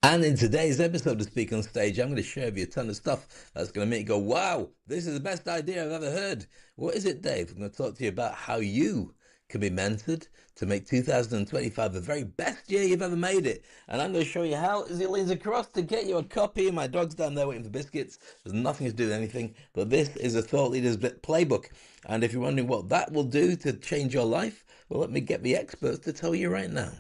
And in today's episode of Speak on Stage, I'm going to share with you a ton of stuff that's going to make you go, wow, this is the best idea I've ever heard. What is it, Dave? I'm going to talk to you about how you can be mentored to make 2025 the very best year you've ever made it. And I'm going to show you how as it leans across to get you a copy. My dog's down there waiting for biscuits. There's nothing to do with anything, but this is a Thought Leaders Playbook. And if you're wondering what that will do to change your life, well, let me get the experts to tell you right now.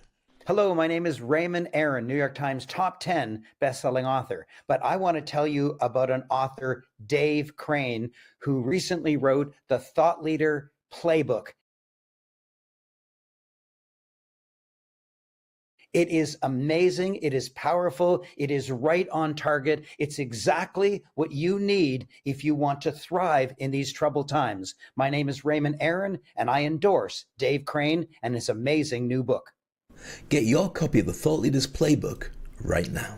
Hello, my name is Raymond Aaron, New York Times top 10 best-selling author. But I want to tell you about an author, Dave Crane, who recently wrote the Thought Leader Playbook. It is amazing. It is powerful. It is right on target. It's exactly what you need if you want to thrive in these troubled times. My name is Raymond Aaron, and I endorse Dave Crane and his amazing new book. Get your copy of the Thought Leaders Playbook right now.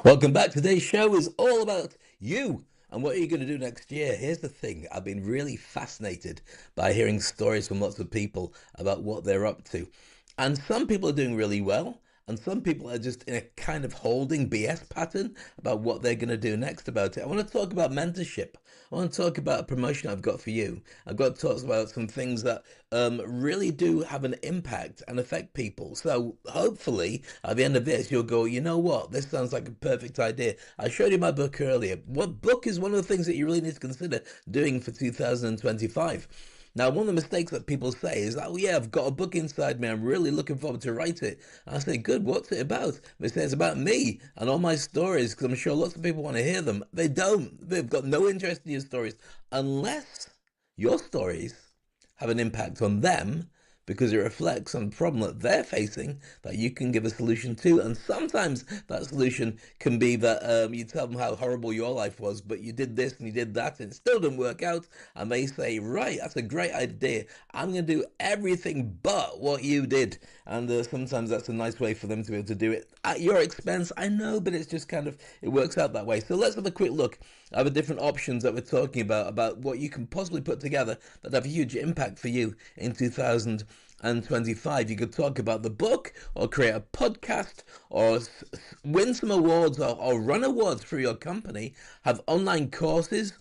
Welcome back. Today's show is all about you and what are you going to do next year. Here's the thing. I've been really fascinated by hearing stories from lots of people about what they're up to. And some people are doing really well. And some people are just in a kind of holding BS pattern about what they're going to do next about it. I want to talk about mentorship. I want to talk about a promotion I've got for you. I've got to talk about some things that really do have an impact and affect people. So hopefully at the end of this, you'll go, you know what? This sounds like a perfect idea. I showed you my book earlier. What book is one of the things that you really need to consider doing for 2025? Now, one of the mistakes that people say is, oh yeah, I've got a book inside me. I'm really looking forward to write it. I say, good, what's it about? They say it's about me and all my stories, because I'm sure lots of people want to hear them. They don't. They've got no interest in your stories unless your stories have an impact on them, because it reflects on the problem that they're facing that you can give a solution to. And sometimes that solution can be that you tell them how horrible your life was, but you did this and you did that and it still didn't work out. And they say, right, that's a great idea. I'm going to do everything but what you did. And sometimes that's a nice way for them to be able to do it at your expense. I know, but it's just kind of, it works out that way. So let's have a quick look at the different options that we're talking about what you can possibly put together that have a huge impact for you in 2025. You could talk about the book, or create a podcast, or win some awards, or run awards for your company, have online courses,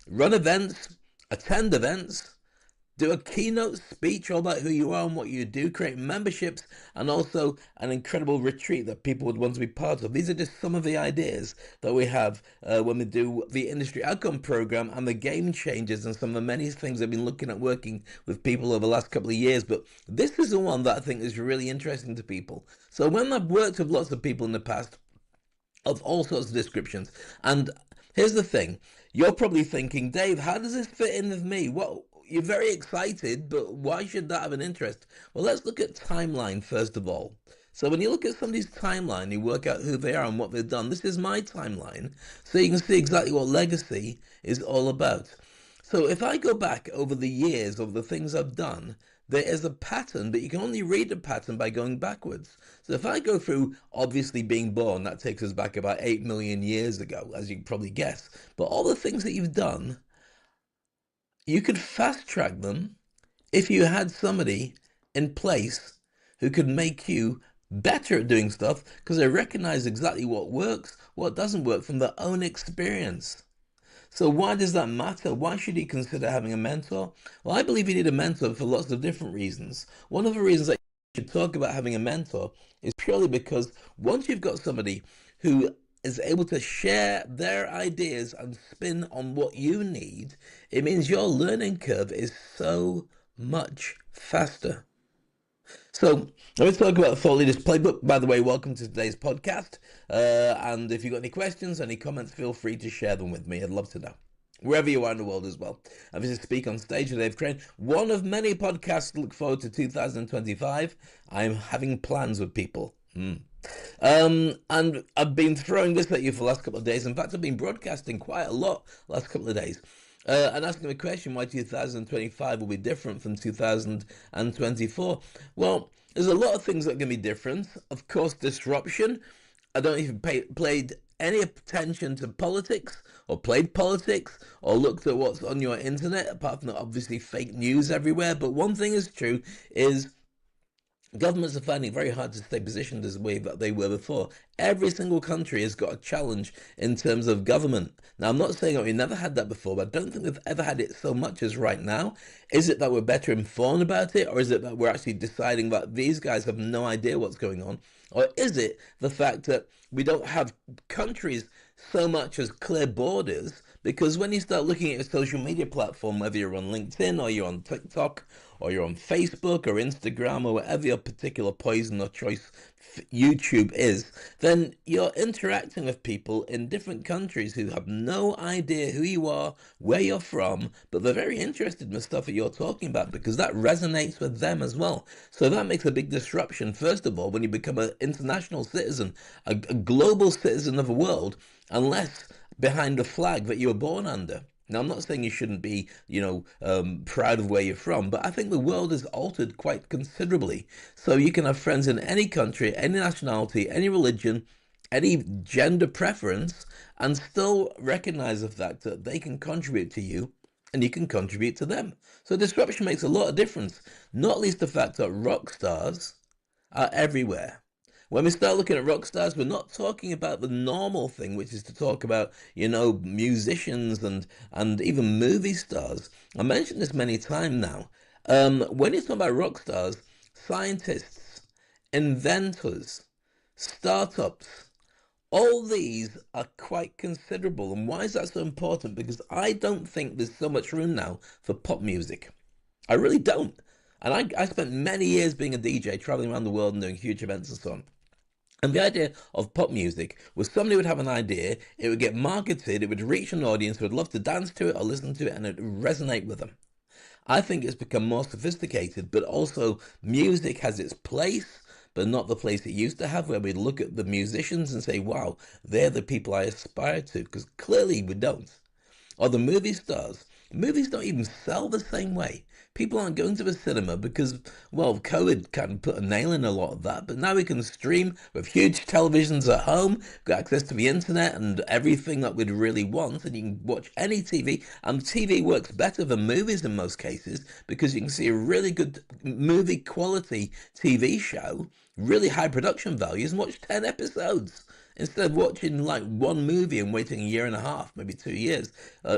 run events, attend events, do a keynote speech all about who you are and what you do, create memberships, and also an incredible retreat that people would want to be part of. These are just some of the ideas that we have when we do the Industry Outcome Program and the Game Changers, and some of the many things I've been looking at working with people over the last couple of years. But this is the one that I think is really interesting to people. So when I've worked with lots of people in the past of all sorts of descriptions, and here's the thing, you're probably thinking, Dave, how does this fit in with me? What? You're very excited, but why should that have an interest? Well, let's look at timeline first of all. So when you look at somebody's timeline, you work out who they are and what they've done. This is my timeline, so you can see exactly what legacy is all about. So if I go back over the years of the things I've done, there is a pattern, but you can only read the pattern by going backwards. So if I go through, obviously being born, that takes us back about 8 million years ago, as you can probably guess. But all the things that you've done, you could fast track them if you had somebody in place who could make you better at doing stuff, because they recognize exactly what works, what doesn't work from their own experience. So why does that matter? Why should you consider having a mentor? Well, I believe you need a mentor for lots of different reasons. One of the reasons that you should talk about having a mentor is purely because once you've got somebody who is able to share their ideas and spin on what you need, it means your learning curve is so much faster. So let's talk about the Thought Leaders Playbook. By the way, welcome to today's podcast. And if you've got any questions, any comments, feel free to share them with me. I'd love to know. Wherever you are in the world as well. And this is Speak on Stage with Dave Crane. One of many podcasts to look forward to 2025. I'm having plans with people. And I've been throwing this at you for the last couple of days. In fact, I've been broadcasting quite a lot the last couple of days. And asking the question why 2025 will be different from 2024. Well, there's a lot of things that are going to be different. Of course, disruption. I don't even played any attention to politics or played politics or looked at what's on your internet, apart from obviously fake news everywhere. But one thing is true is governments are finding it very hard to stay positioned as the way that they were before. Every single country has got a challenge in terms of government. Now, I'm not saying that we never had that before, but I don't think we've ever had it so much as right now. Is it that we're better informed about it, or is it that we're actually deciding that these guys have no idea what's going on? Or is it the fact that we don't have countries so much as clear borders? Because when you start looking at a social media platform, whether you're on LinkedIn or you're on TikTok or you're on Facebook or Instagram or whatever your particular poison or choice YouTube is, then you're interacting with people in different countries who have no idea who you are, where you're from, but they're very interested in the stuff that you're talking about because that resonates with them as well. So that makes a big disruption, first of all, when you become an international citizen, a global citizen of the world, unless behind the flag that you were born under. Now, I'm not saying you shouldn't be, proud of where you're from, but I think the world has altered quite considerably. So you can have friends in any country, any nationality, any religion, any gender preference, and still recognize the fact that they can contribute to you and you can contribute to them. So disruption makes a lot of difference, not least the fact that rock stars are everywhere. When we start looking at rock stars, we're not talking about the normal thing, which is to talk about, musicians and even movie stars. I mentioned this many times now. When you talk about rock stars, scientists, inventors, startups, all these are quite considerable. And why is that so important? Because I don't think there's so much room now for pop music. I really don't. And I spent many years being a DJ, traveling around the world and doing huge events and so on. And the idea of pop music was somebody would have an idea, it would get marketed, it would reach an audience who would love to dance to it or listen to it, and it would resonate with them. I think it's become more sophisticated, but also music has its place, but not the place it used to have, where we look at the musicians and say, wow, they're the people I aspire to, because clearly we don't. Or the movie stars. Movies don't even sell the same way. People aren't going to the cinema because, well, COVID kind of put a nail in a lot of that. But now we can stream with huge televisions at home, got access to the internet and everything that we'd really want, and you can watch any TV. And TV works better than movies in most cases because you can see a really good movie quality TV show, really high production values, and watch 10 episodes instead of watching like one movie and waiting a year and a half, maybe 2 years,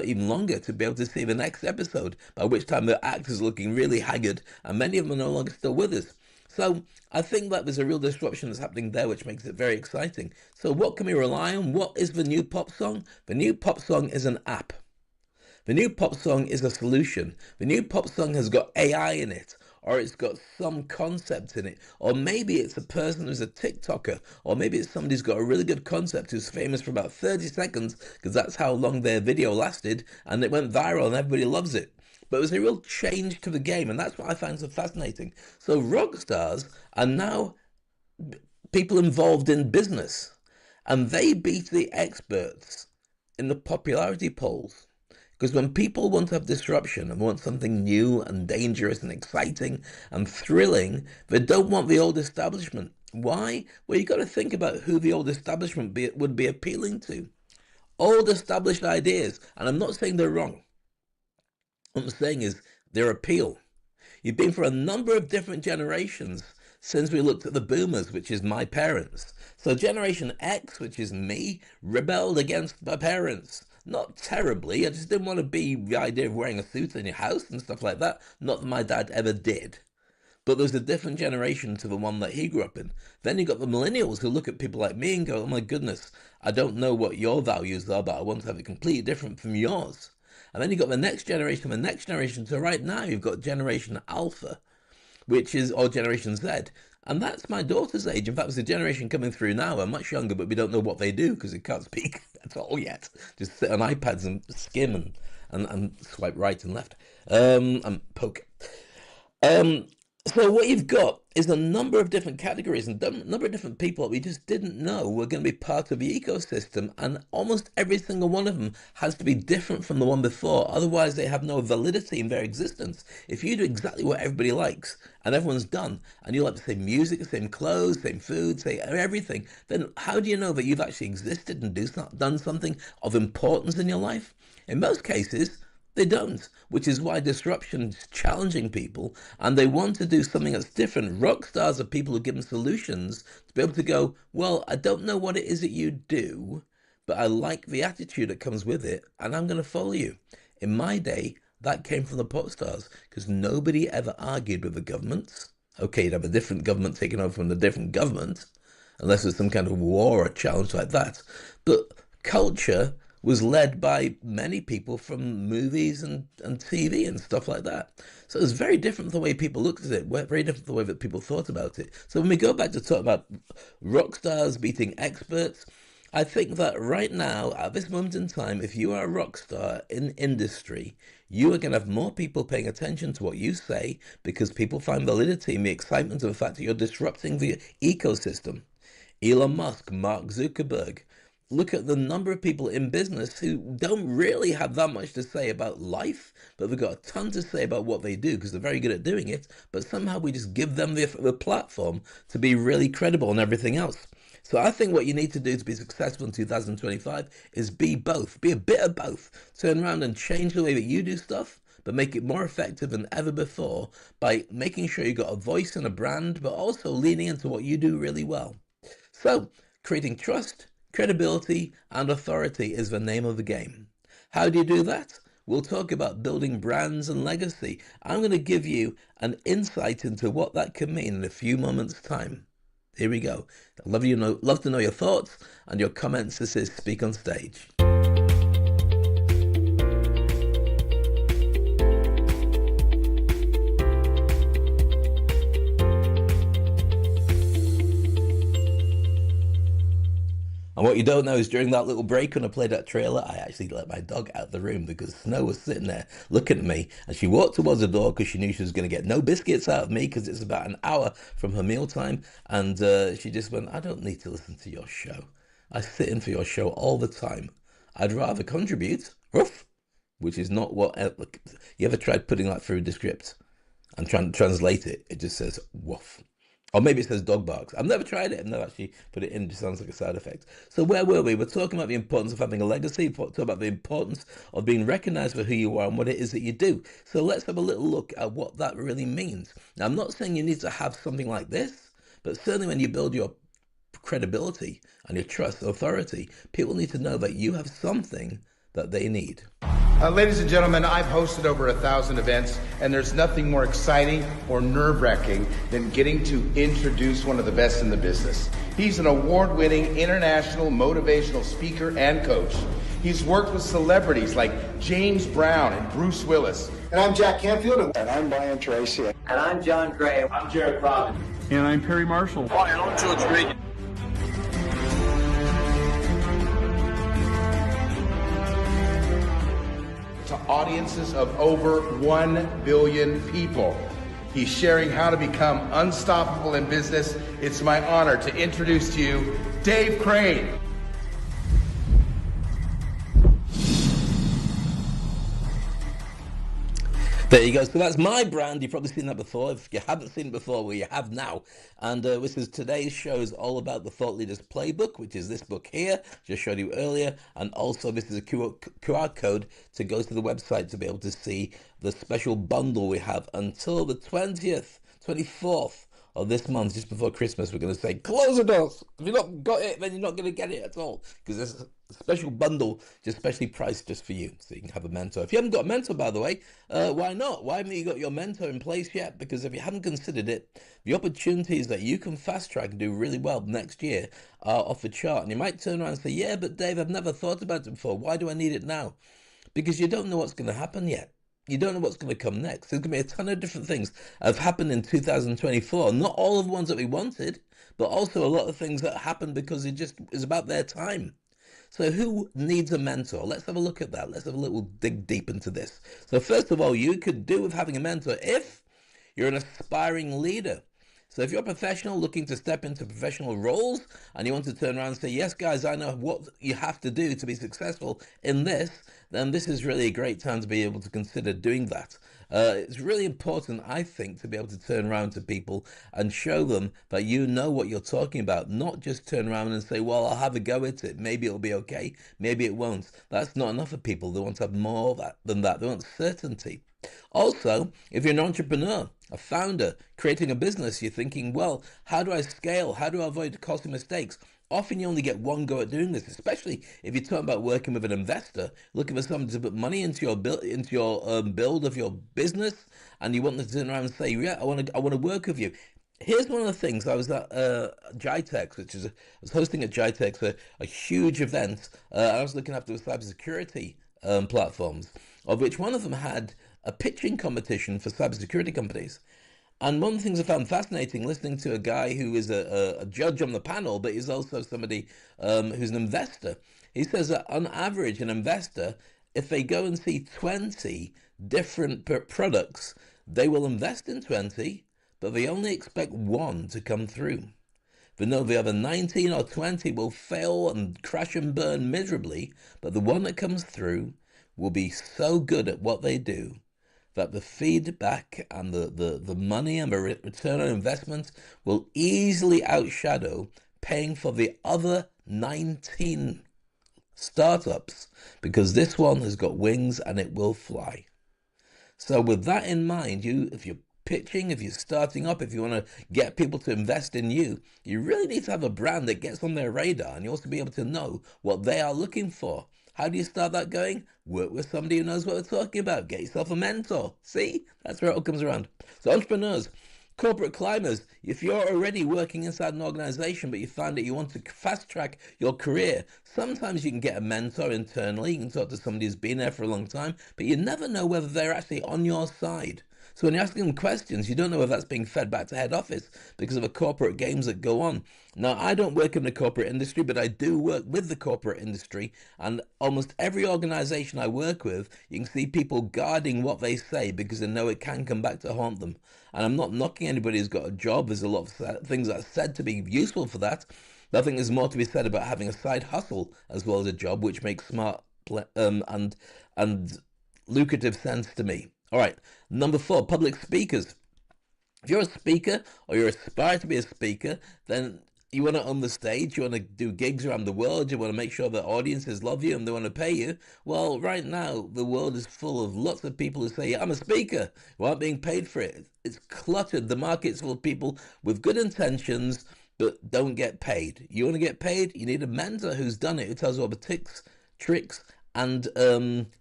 even longer to be able to see the next episode, by which time the actors are looking really haggard and many of them are no longer still with us. So I think that there's a real disruption that's happening there, which makes it very exciting. So what can we rely on? What is the new pop song? The new pop song is an app. The new pop song is a solution. The new pop song has got AI in it, or it's got some concept in it, or maybe it's a person who's a TikToker, or maybe it's somebody who's got a really good concept who's famous for about 30 seconds because that's how long their video lasted and it went viral and everybody loves it. But it was a real change to the game, and that's what I find so fascinating. So rock stars are now people involved in business, and they beat the experts in the popularity polls. Because when people want to have disruption and want something new and dangerous and exciting and thrilling, they don't want the old establishment. Why? Well, you've got to think about who the old establishment would be appealing to. Old established ideas, and I'm not saying they're wrong. What I'm saying is their appeal. You've been for a number of different generations since we looked at the boomers, which is my parents. So Generation X, which is me, rebelled against my parents. Not terribly, I just didn't want to be the idea of wearing a suit in your house and stuff like that. Not that my dad ever did. But there's a different generation to the one that he grew up in. Then you got the millennials who look at people like me and go, oh my goodness, I don't know what your values are, but I want to have it completely different from yours. And then you've got the next generation, the next generation. So right now you've got Generation Alpha, which is, or Generation Z. And that's my daughter's age. In fact, there's a generation coming through now, are much younger, but we don't know what they do because they can't speak at all yet. Just sit on iPads and skim and swipe right and left and poke. So what you've got is a number of different categories and a number of different people that we just didn't know were going to be part of the ecosystem, and almost every single one of them has to be different from the one before. Otherwise, they have no validity in their existence. If you do exactly what everybody likes and everyone's done, and you like the same music, the same clothes, same food, say everything, then how do you know that you've actually existed and done something of importance in your life? In most cases, they don't, which is why disruption is challenging people and they want to do something that's different. Rock stars are people who give them solutions to be able to go, well, I don't know what it is that you do, but I like the attitude that comes with it and I'm going to follow you. In my day, that came from the pop stars because nobody ever argued with the governments. Okay, you'd have a different government taking over from a different government, unless there's some kind of war or challenge like that. But culture was led by many people from movies and TV and stuff like that. So it's very different from the way people looked at it, very different from the way that people thought about it. So when we go back to talk about rock stars beating experts, I think that right now, at this moment in time, if you are a rock star in industry, you are going to have more people paying attention to what you say because people find validity in the excitement of the fact that you're disrupting the ecosystem. Elon Musk, Mark Zuckerberg. Look at the number of people in business who don't really have that much to say about life, but they've got a ton to say about what they do because they're very good at doing it. But somehow we just give them the platform to be really credible and everything else. So I think what you need to do to be successful in 2025 is be both, be a bit of both. Turn around and change the way that you do stuff, but make it more effective than ever before by making sure you got a voice and a brand, but also leaning into what you do really well. So, creating trust, credibility, and authority is the name of the game. How do you do that? We'll talk about building brands and legacy. I'm going to give you an insight into what that can mean in a few moments' time. Here we go. I'd love to know your thoughts and your comments. This is Speak on Stage. And what you don't know is during that little break when I played that trailer, I actually let my dog out of the room because Snow was sitting there looking at me. And she walked towards the door because she knew she was going to get no biscuits out of me because it's about an hour from her mealtime. And she just went, I don't need to listen to your show. I sit in for your show all the time. I'd rather contribute, ruff, which is not what... You ever tried putting that through the script and trying to translate it? It just says woof. Or maybe it says dog barks. I've never tried it. I've never actually put it in. It just sounds like a side effect. So where were we? We're talking about the importance of having a legacy. We're talking about the importance of being recognized for who you are and what it is that you do. So let's have a little look at what that really means. Now, I'm not saying you need to have something like this, but certainly when you build your credibility and your trust, authority, people need to know that you have something that they need. Ladies and gentlemen, I've hosted over 1,000 events, and there's nothing more exciting or nerve-wracking than getting to introduce one of the best in the business. He's an award-winning international motivational speaker and coach. He's worked with celebrities like James Brown and Bruce Willis. And I'm Jack Canfield. And I'm Brian Tracy. And I'm John Gray. I'm Jared Robin. And I'm Perry Marshall. Hi, and I'm George Regan. To audiences of over 1 billion people. He's sharing how to become unstoppable in business. It's my honor to introduce to you Dave Crane. There you go. So that's my brand. You've probably seen that before. If you haven't seen it before, well, you have now. And this is today's show is all about the Thought Leaders Playbook, which is this book here, just showed you earlier. And also this is a QR code to go to the website to be able to see the special bundle we have until the 20th, 24th of this month, just before Christmas. We're going to say, close the doors. If you've not got it, then you're not going to get it at all. Because there's a special bundle, just specially priced just for you. So you can have a mentor. If you haven't got a mentor, by the way, why not? Why haven't you got your mentor in place yet? Because if you haven't considered it, the opportunities that you can fast track and do really well next year are off the chart. And you might turn around and say, yeah, but Dave, I've never thought about it before. Why do I need it now? Because you don't know what's going to happen yet. You don't know what's going to come next. There's going to be a ton of different things that have happened in 2024. Not all of the ones that we wanted, but also a lot of things that happened because it just is about their time. So who needs a mentor? Let's have a look at that. Let's have a little dig deep into this. So first of all, you could do with having a mentor if You're an aspiring leader. So if you're a professional looking to step into professional roles and you want to turn around and say, yes, guys, I know what you have to do to be successful in this, then this is really a great time to be able to consider doing that. It's really important, I think, to be able to turn around to people and show them that you know what you're talking about, not just turn around and say, well, I'll have a go at it. Maybe it'll be okay. Maybe it won't. That's not enough for people. They want to have more than that. They want certainty. Also, if you're an entrepreneur, a founder, creating a business, you're thinking, well, how do I scale? How do I avoid costly mistakes? Often you only get one go at doing this, especially if you're talking about working with an investor, looking for someone to put money into your build of your business, and you want them to turn around and say, yeah, I want to work with you. Here's one of the things. I was at GITEX, I was hosting at GITEX, a huge event. I was looking after the cybersecurity platforms, of which one of them had a pitching competition for cybersecurity companies. And one of the things I found fascinating, listening to a guy who is a judge on the panel, but he's also somebody who's an investor. He says that on average, an investor, if they go and see 20 different products, they will invest in 20, but they only expect one to come through. They know the other 19 or 20 will fail and crash and burn miserably, but the one that comes through will be so good at what they do that the feedback and the money and the return on investment will easily outshadow paying for the other 19 startups, because this one has got wings and it will fly. So with that in mind, if you're pitching, if you're starting up, if you want to get people to invest in you, you really need to have a brand that gets on their radar, and you also be able to know what they are looking for. How do you start that going? Work with somebody who knows what they're talking about. Get yourself a mentor. See? That's where it all comes around. So entrepreneurs, corporate climbers, if you're already working inside an organization, but you find that you want to fast track your career, sometimes you can get a mentor internally. You can talk to somebody who's been there for a long time, but you never know whether they're actually on your side. So when you're asking them questions, you don't know if that's being fed back to head office because of the corporate games that go on. Now, I don't work in the corporate industry, but I do work with the corporate industry. And almost every organization I work with, you can see people guarding what they say because they know it can come back to haunt them. And I'm not knocking anybody who's got a job. There's a lot of things that are said to be useful for that. But I think there's more to be said about having a side hustle as well as a job, which makes smart and lucrative sense to me. All right, number 4, public speakers. If you're a speaker or you aspire to be a speaker, then you want to own the stage, you want to do gigs around the world, you want to make sure that audiences love you and they want to pay you. Well, right now, the world is full of lots of people who say, I'm a speaker, who aren't being paid for it. It's cluttered. The market's full of people with good intentions, but don't get paid. You want to get paid? You need a mentor who's done it, who tells you all the tips, tricks, and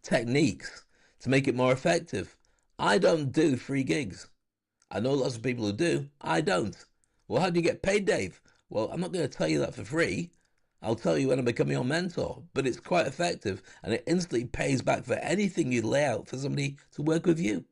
techniques to make it more effective. I don't do free gigs. I know lots of people who do. I don't. Well, how do you get paid, Dave? Well, I'm not going to tell you that for free. I'll tell you when I become your mentor, but it's quite effective and it instantly pays back for anything you lay out for somebody to work with you.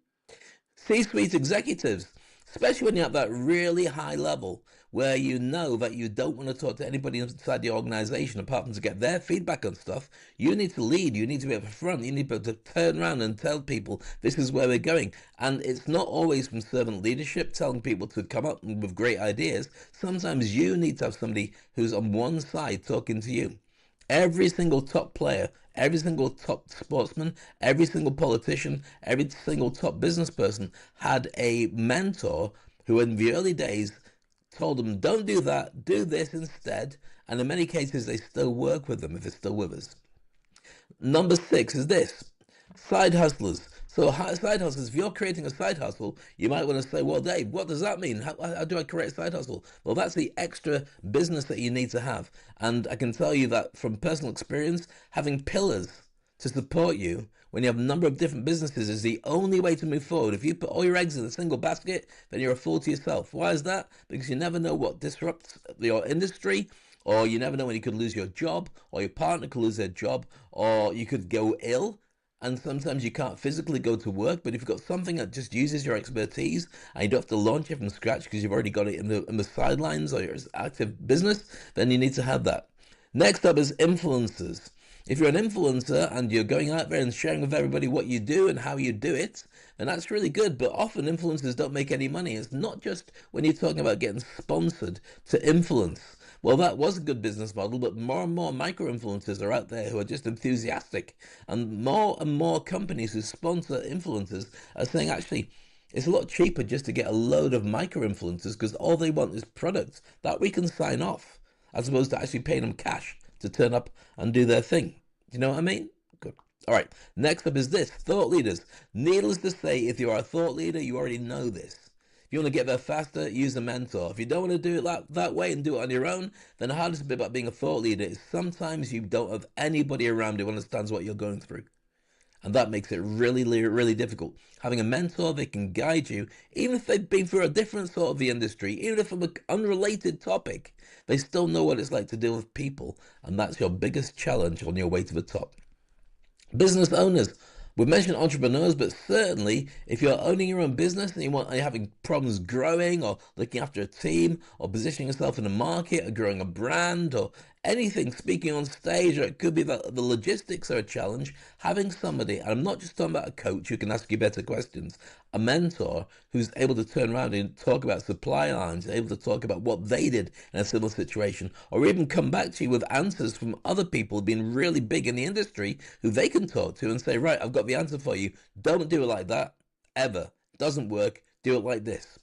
C-suite executives, especially when you're at that really high level where you know that you don't want to talk to anybody inside the organization apart from to get their feedback on stuff. You need to lead. You need to be at the front. You need to be able to turn around and tell people this is where we're going. And it's not always from servant leadership telling people to come up with great ideas. Sometimes you need to have somebody who's on one side talking to you. Every single top player, every single top sportsman, every single politician, every single top business person had a mentor who in the early days told them, don't do that, do this instead. And in many cases, they still work with them if they're still with us. Number 6 is this, side hustlers. So side hustlers, if you're creating a side hustle, you might want to say, well, Dave, what does that mean? How do I create a side hustle? Well, that's the extra business that you need to have. And I can tell you that from personal experience, having pillars to support you when you have a number of different businesses is the only way to move forward. If you put all your eggs in a single basket, then you're a fool to yourself. Why is that? Because you never know what disrupts your industry, or you never know when you could lose your job, or your partner could lose their job, or you could go ill. And sometimes you can't physically go to work, but if you've got something that just uses your expertise and you don't have to launch it from scratch because you've already got it in the sidelines or your active business, then you need to have that. Next up is influencers. If you're an influencer and you're going out there and sharing with everybody what you do and how you do it, then that's really good. But often influencers don't make any money. It's not just when you're talking about getting sponsored to influence. Well, that was a good business model, but more and more micro-influencers are out there who are just enthusiastic. And more companies who sponsor influencers are saying, actually, it's a lot cheaper just to get a load of micro-influencers because all they want is products that we can sign off, as opposed to actually paying them cash to turn up and do their thing. Do you know what I mean? Good. All right, next up is this, thought leaders. Needless to say, if you are a thought leader, you already know this. If you want to get there faster, use a mentor. If you don't want to do it that way and do it on your own, then the hardest bit about being a thought leader is sometimes you don't have anybody around who understands what you're going through. And that makes it really, really difficult. Having a mentor, they can guide you, even if they've been through a different sort of the industry, even if from an unrelated topic, they still know what it's like to deal with people. And that's your biggest challenge on your way to the top. Business owners. We mentioned entrepreneurs, but certainly if you're owning your own business and you're having problems growing or looking after a team or positioning yourself in a market or growing a brand or anything, speaking on stage, or it could be that the logistics are a challenge, having somebody, and I'm not just talking about a coach who can ask you better questions, a mentor who's able to turn around and talk about supply lines, able to talk about what they did in a similar situation, or even come back to you with answers from other people who've been really big in the industry who they can talk to and say, right, I've got the answer for you. Don't do it like that, ever. Doesn't work. Do it like this.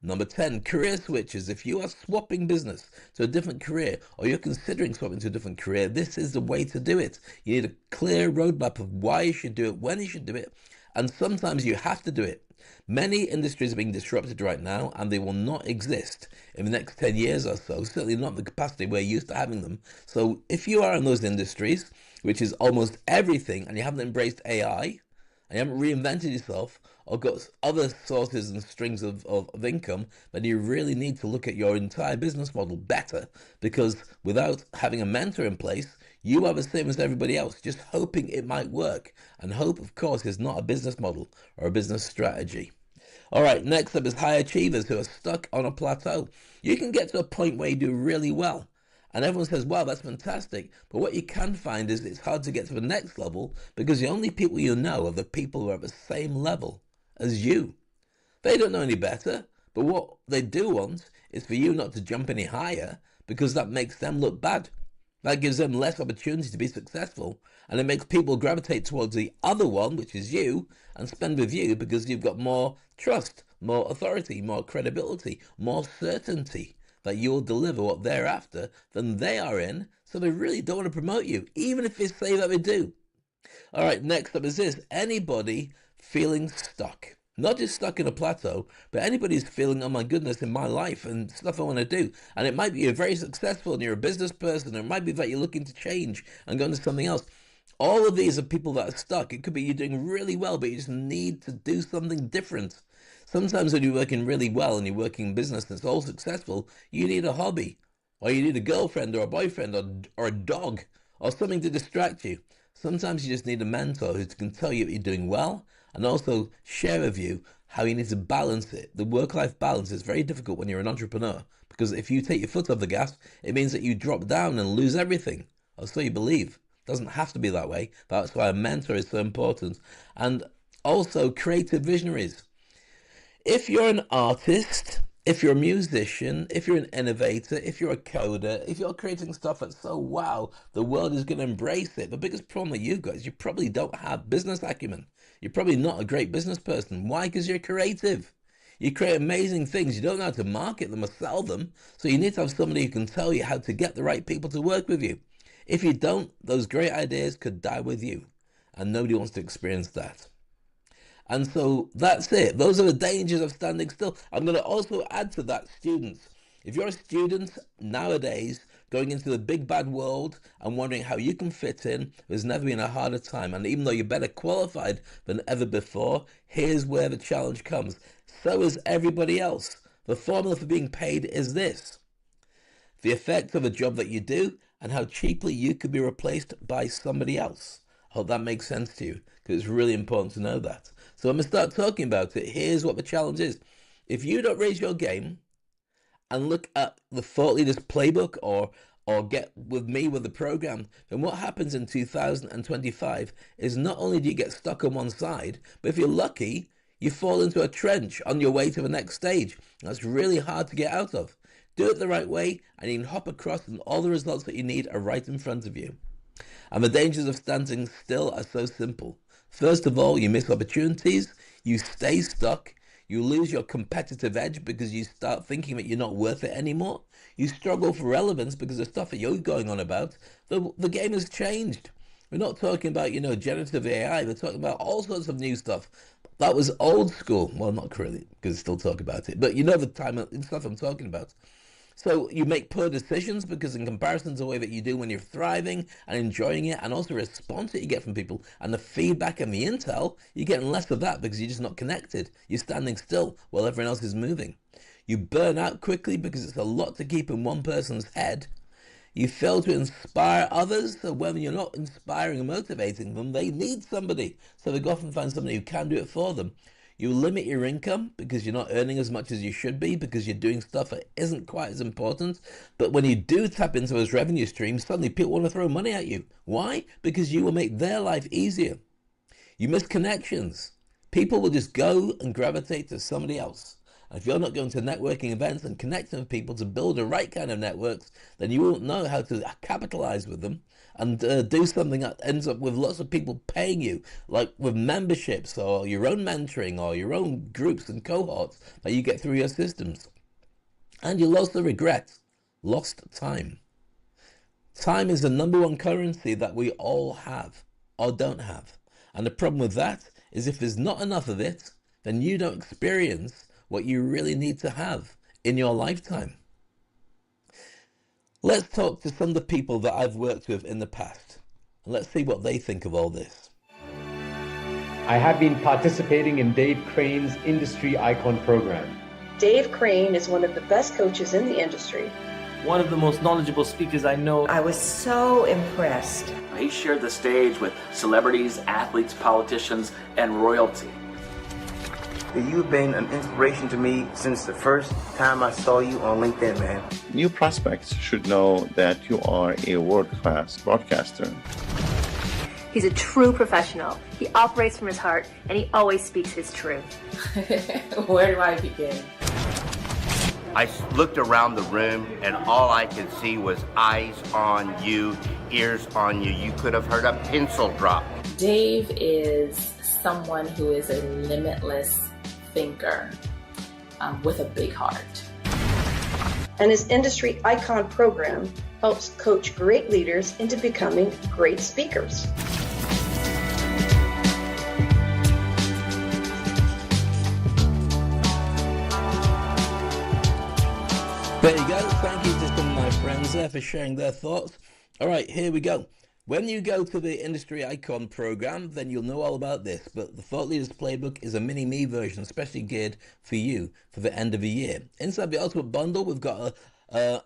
Number 10, career switches. If you are swapping business to a different career or you're considering swapping to a different career, this is the way to do it. You need a clear roadmap of why you should do it, when you should do it, and sometimes you have to do it. Many industries are being disrupted right now and they will not exist in the next 10 years or so, certainly not the capacity we're used to having them. So if you are in those industries, which is almost everything, and you haven't embraced AI, and you haven't reinvented yourself or got other sources and strings of income, then you really need to look at your entire business model better, because without having a mentor in place, you are the same as everybody else, just hoping it might work. And hope, of course, is not a business model or a business strategy. All right, next up is high achievers who are stuck on a plateau. You can get to a point where you do really well, and everyone says, wow, that's fantastic. But what you can find is it's hard to get to the next level because the only people you know are the people who are at the same level as you. They don't know any better, but what they do want is for you not to jump any higher because that makes them look bad. That gives them less opportunity to be successful, and it makes people gravitate towards the other one, which is you, and spend with you because you've got more trust, more authority, more credibility, more certainty that you'll deliver what they're after than they are in, so they really don't want to promote you, even if they say that they do. All right, next up is this. Anybody feeling stuck. Not just stuck in a plateau, but anybody who's feeling, oh my goodness, in my life and stuff I want to do. And it might be you're very successful and you're a business person, or it might be that you're looking to change and go into something else. All of these are people that are stuck. It could be you're doing really well, but you just need to do something different. Sometimes when you're working really well and you're working in business that's all successful, you need a hobby, or you need a girlfriend or a boyfriend or a dog or something to distract you. Sometimes you just need a mentor who can tell you that you're doing well and also share with you how you need to balance it. The work-life balance is very difficult when you're an entrepreneur, because if you take your foot off the gas, it means that you drop down and lose everything, or so you believe. It doesn't have to be that way. That's why a mentor is so important. And also creative visionaries. If you're an artist, if you're a musician, if you're an innovator, if you're a coder, if you're creating stuff that's so wow, the world is going to embrace it. The biggest problem that you've got is you probably don't have business acumen. You're probably not a great business person. Why? Because you're creative. You create amazing things. You don't know how to market them or sell them. So you need to have somebody who can tell you how to get the right people to work with you. If you don't, those great ideas could die with you. And nobody wants to experience that. And so that's it. Those are the dangers of standing still. I'm going to also add to that students. If you're a student nowadays going into the big bad world and wondering how you can fit in, there's never been a harder time. And even though you're better qualified than ever before, here's where the challenge comes. So is everybody else. The formula for being paid is this: the effect of a job that you do and how cheaply you could be replaced by somebody else. I hope that makes sense to you, because it's really important to know that. So I'm going to start talking about it. Here's what the challenge is. If you don't raise your game and look at the Thought Leaders Playbook or or get with me with the program, then what happens in 2025 is not only do you get stuck on one side, but if you're lucky, you fall into a trench on your way to the next stage. That's really hard to get out of. Do it the right way, and you can hop across, and all the results that you need are right in front of you. And the dangers of standing still are so simple. First of all, you miss opportunities, you stay stuck, you lose your competitive edge because you start thinking that you're not worth it anymore. You struggle for relevance because the stuff that you're going on about, the game has changed. We're not talking about, generative AI. We're talking about all sorts of new stuff. That was old school. Well, not really, because I still talk about it. But you know the time and stuff I'm talking about. So you make poor decisions because in comparison to the way that you do when you're thriving and enjoying it, and also the response that you get from people and the feedback and the intel, you're getting less of that because you're just not connected. You're standing still while everyone else is moving. You burn out quickly because it's a lot to keep in one person's head. You fail to inspire others, so when you're not inspiring and motivating them, they need somebody. So they go off and find somebody who can do it for them. You limit your income because you're not earning as much as you should be because you're doing stuff that isn't quite as important. But when you do tap into those revenue streams, suddenly people want to throw money at you. Why? Because you will make their life easier. You miss connections. People will just go and gravitate to somebody else. And if you're not going to networking events and connecting with people to build the right kind of networks, then you won't know how to capitalize with them and do something that ends up with lots of people paying you, like with memberships or your own mentoring or your own groups and cohorts that you get through your systems. And you'll also regret lost time. Time is the number one currency that we all have or don't have. And the problem with that is if there's not enough of it, then you don't experience what you really need to have in your lifetime. Let's talk to some of the people that I've worked with in the past, and let's see what they think of all this. I have been participating in Dave Crane's Industry Icon program. Dave Crane is one of the best coaches in the industry. One of the most knowledgeable speakers I know. I was so impressed. He shared the stage with celebrities, athletes, politicians, and royalty. You've been an inspiration to me since the first time I saw you on LinkedIn, man. New prospects should know that you are a world-class broadcaster. He's a true professional. He operates from his heart, and he always speaks his truth. Where do I begin? I looked around the room, and all I could see was eyes on you, ears on you. You could have heard a pencil drop. Dave is someone who is a limitless thinker with a big heart. And his Industry Icon program helps coach great leaders into becoming great speakers. There you go. Thank you to some of my friends there for sharing their thoughts. All right, here we go. When you go to the Industry Icon program, then you'll know all about this. But the Thought Leaders Playbook is a mini-me version, especially geared for you for the end of the year. Inside the Ultimate Bundle, we've got a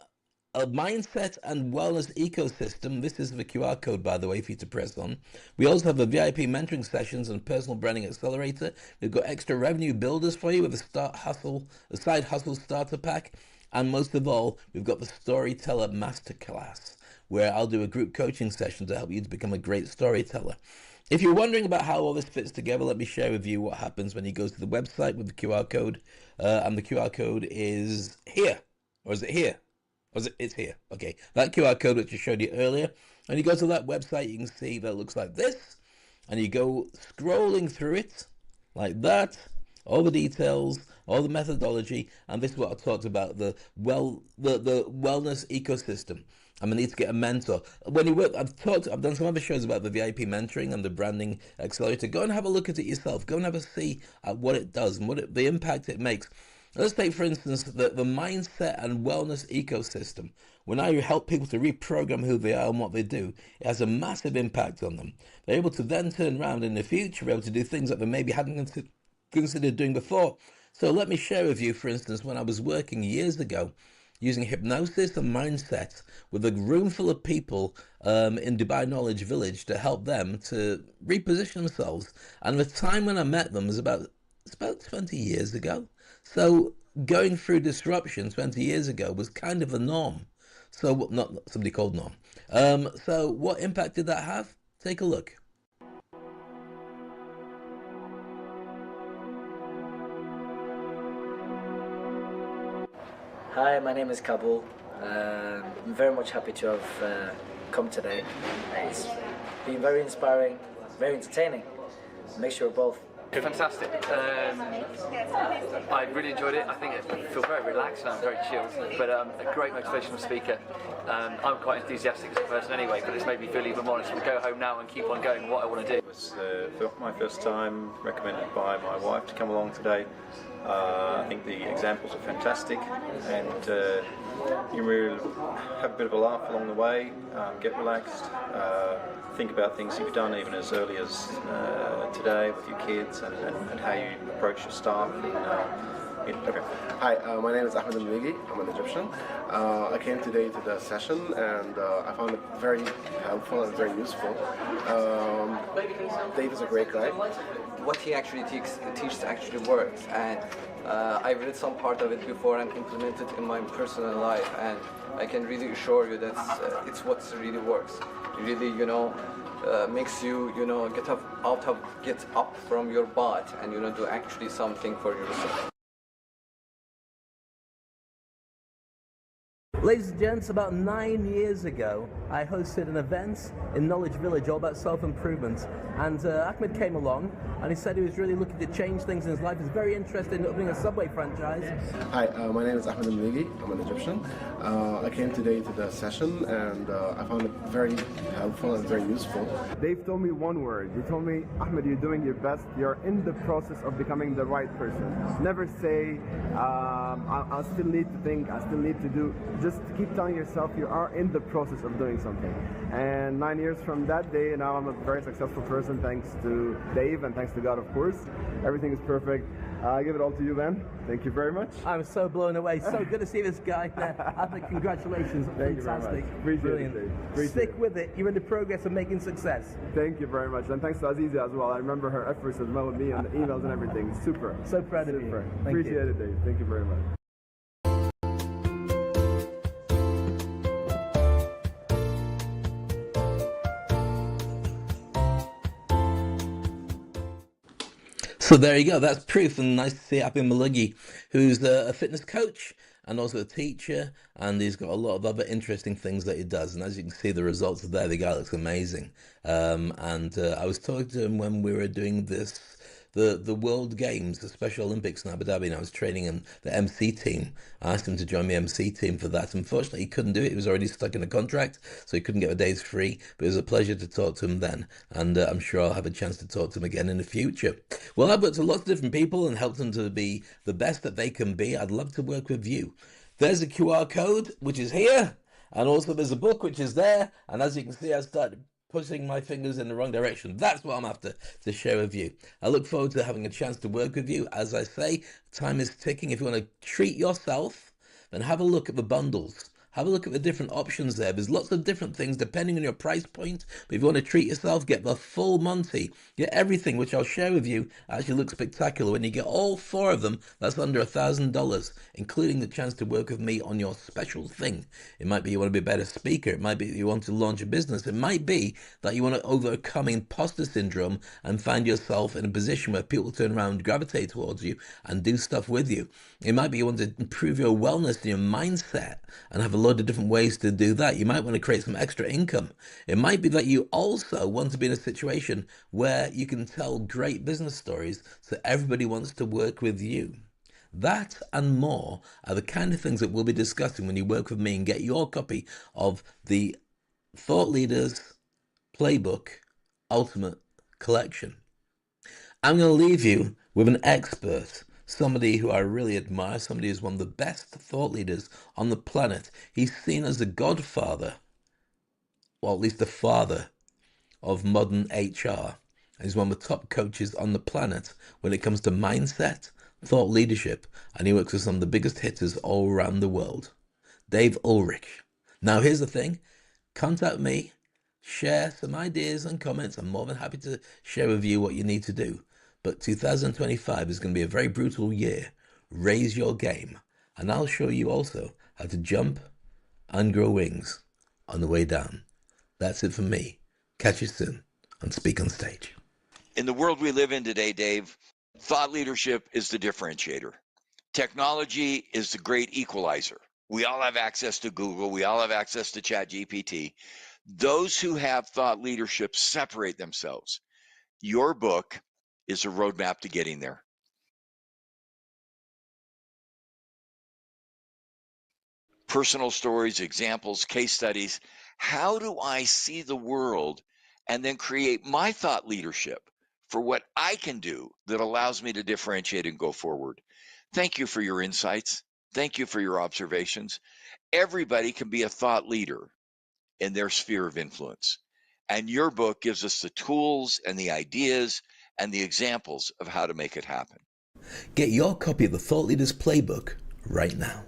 mindset and wellness ecosystem. This is the QR code, by the way, for you to press on. We also have a VIP mentoring sessions and personal branding accelerator. We've got extra revenue builders for you with a side hustle starter pack. And most of all, we've got the Storyteller Masterclass, where I'll do a group coaching session to help you to become a great storyteller. If you're wondering about how all this fits together, let me share with you what happens when you go to the website with the QR code. And the QR code is here. Or is it here? Or is it? It's here. Okay. That QR code which I showed you earlier. And you go to that website, you can see that it looks like this. And you go scrolling through it like that. All the details, all the methodology, and this is what I talked about, the wellness ecosystem. I'm gonna need to get a mentor. When you work, I've done some other shows about the VIP mentoring and the branding accelerator. Go and have a look at it yourself. Go and have a see at what it does and the impact it makes. Let's take, for instance, the mindset and wellness ecosystem. When I help people to reprogram who they are and what they do, it has a massive impact on them. They're able to then turn around in the future, be able to do things that they maybe hadn't considered doing before. So let me share with you, for instance, when I was working years ago using hypnosis and mindset with a room full of people in Dubai Knowledge Village to help them to reposition themselves. And the time when I met them was about 20 years ago. So going through disruption 20 years ago was kind of the norm. So, not somebody called Norm. So what impact did that have? Take a look. Hi, my name is Kabul. I'm very much happy to have come today. It's been very inspiring, very entertaining. Make sure both. Fantastic. I really enjoyed it. I think I feel very relaxed and I'm very chilled, but a great motivational speaker. I'm quite enthusiastic as a person anyway, but it's made me feel even more to go home now and keep on going what I want to do. It was my first time, recommended by my wife to come along today. I think the examples are fantastic, and you really have a bit of a laugh along the way, get relaxed, think about things you've done even as early as today with your kids and how you approach your staff. Okay. Hi, my name is Ahmed Al-Migi. I'm an Egyptian. I came today to the session and I found it very helpful and very useful. Dave is a great guy. What he actually teaches actually works, and I've read some part of it before and implemented in my personal life, and I can really assure you that it's what really works. It really, makes you, get up from your butt and do actually something for yourself. Ladies and gents, about 9 years ago, I hosted an event in Knowledge Village all about self-improvement, and Ahmed came along and he said he was really looking to change things in his life. He's very interested in opening a Subway franchise. Hi, my name is Ahmed Al-Migi. I'm an Egyptian. I came today to the session and I found it very helpful and very useful. Dave told me one word. He told me, Ahmed, you're doing your best. You're in the process of becoming the right person. Never say, I still need to think, I still need to do. Just keep telling yourself you are in the process of doing something. And 9 years from that day, now I'm a very successful person thanks to Dave and thanks to God, of course. Everything is perfect. I give it all to you, man. Thank you very much. I'm so blown away. So good to see this guy there. Ahmed, congratulations. Thank Fantastic. You very much. Appreciate it, Dave. Stick with it. You're in the progress of making success. Thank you very much. And thanks to Aziza as well. I remember her efforts as well with me on the emails and everything. Super. So proud of you. Appreciate it, Dave. Thank you very much. So there you go. That's proof, and nice to see Happy Maluggi, who's a fitness coach and also a teacher, and he's got a lot of other interesting things that he does. And as you can see, the results are there. The guy looks amazing. I was talking to him when we were doing the World Games, the Special Olympics in Abu Dhabi, and I was training in the MC team. I asked him to join the MC team for that. Unfortunately, he couldn't do it. He was already stuck in a contract, so he couldn't get a day's free. But it was a pleasure to talk to him then, and I'm sure I'll have a chance to talk to him again in the future. Well, I've worked with lots of different people and helped them to be the best that they can be. I'd love to work with you. There's a QR code, which is here, and also there's a book, which is there. And as you can see, I started pushing my fingers in the wrong direction. That's what I'm after to share with you. I look forward to having a chance to work with you. As I say, time is ticking. If you want to treat yourself, then have a look at the bundles. Have a look at the different options there. There's lots of different things depending on your price point. But if you want to treat yourself, get the full Monty. Get everything, which I'll share with you. Actually looks spectacular. When you get all 4 of them, that's under $1,000, including the chance to work with me on your special thing. It might be you want to be a better speaker. It might be that you want to launch a business. It might be that you want to overcome imposter syndrome and find yourself in a position where people turn around, gravitate towards you, and do stuff with you. It might be you want to improve your wellness and your mindset and have a lot of different ways to do that. You might want to create some extra income. It might be that you also want to be in a situation where you can tell great business stories so everybody wants to work with you. That and more are the kind of things that we'll be discussing when you work with me and get your copy of the Thought Leaders Playbook Ultimate Collection. I'm going to leave you with an expert, somebody who I really admire, somebody who's one of the best thought leaders on the planet. He's seen as the godfather, or at least the father, of modern HR. He's one of the top coaches on the planet when it comes to mindset, thought leadership, and he works with some of the biggest hitters all around the world. Dave Ulrich. Now here's the thing, contact me, share some ideas and comments. I'm more than happy to share with you what you need to do. But 2025 is going to be a very brutal year. Raise your game. And I'll show you also how to jump and grow wings on the way down. That's it for me. Catch you soon on Speak on Stage. In the world we live in today, Dave, thought leadership is the differentiator. Technology is the great equalizer. We all have access to Google. We all have access to ChatGPT. Those who have thought leadership separate themselves. Your book is a roadmap to getting there. Personal stories, examples, case studies. How do I see the world and then create my thought leadership for what I can do that allows me to differentiate and go forward? Thank you for your insights. Thank you for your observations. Everybody can be a thought leader in their sphere of influence. And your book gives us the tools and the ideas and the examples of how to make it happen. Get your copy of the Thought Leaders Playbook right now.